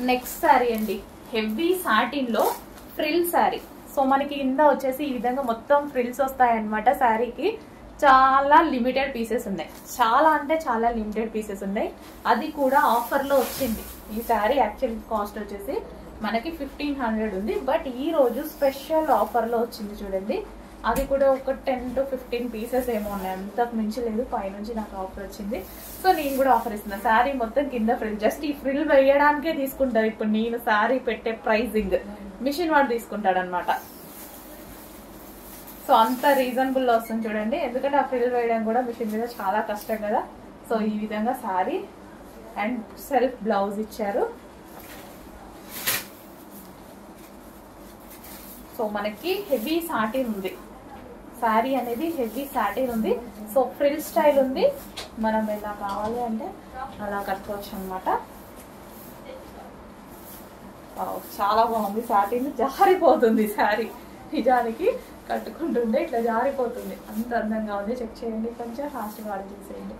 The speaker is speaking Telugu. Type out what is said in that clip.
నెక్స్ట్ శారీ అండి, హెవీ సాటిన్ లో ఫ్రిల్ శారీ. సో మనకి కింద వచ్చేసి ఈ విధంగా మొత్తం ఫ్రిల్స్ వస్తాయన్నమాట. శారీకి చాలా లిమిటెడ్ పీసెస్ ఉన్నాయి, చాలా అంటే చాలా లిమిటెడ్ పీసెస్ ఉన్నాయి. అది కూడా ఆఫర్ లో వచ్చింది. ఈ శారీ యాక్చువల్ కాస్ట్ వచ్చేసి మనకి 1500 ఉంది, బట్ ఈ రోజు స్పెషల్ ఆఫర్ లో వచ్చింది చూడండి. అది కూడా ఒక 10 to 15 పీసెస్ ఏమో ఉన్నాయి, అంతకు మించి లేదు. పైనుంచి నాకు ఆఫర్ వచ్చింది, సో నేను కూడా ఆఫర్ ఇస్తున్నా. శారీ మొత్తం కింద ఫ్రిల్, జస్ట్ ఈ ఫ్రిల్ వేయడానికే తీసుకుంటారు. ఇప్పుడు నేను శారీ పెట్టే ప్రైజింగ్ మిషన్ వాడు తీసుకుంటాడు అనమాట. సో అంత రీజనబుల్ లో వస్తుంది చూడండి, ఎందుకంటే ఆ ఫ్రిల్ వేయడం కూడా మిషన్ మీద చాలా కష్టం కదా. సో ఈ విధంగా శారీ అండ్ సెల్ఫ్ బ్లౌజ్ ఇచ్చారు. సో మనకి హెవీ సాటిన్ ఉంది, శారీ అనేది హెవీ సాటిన్ ఉంది. సో ఫ్రిల్ స్టైల్ ఉంది, మనం ఎలా కావాలి అంటే అలా కట్టుకోవచ్చు అనమాట. చాలా బాగుంది, సాటిన్ జారిపోతుంది శారీ, నిజానికి కట్టుకుంటుంటే ఇట్లా జారిపోతుంది, అంత అందంగా ఉంది. చెక్ చేయండి, కొంచెం ఫాస్ట్గా ఆర్డర్ చేసేయండి.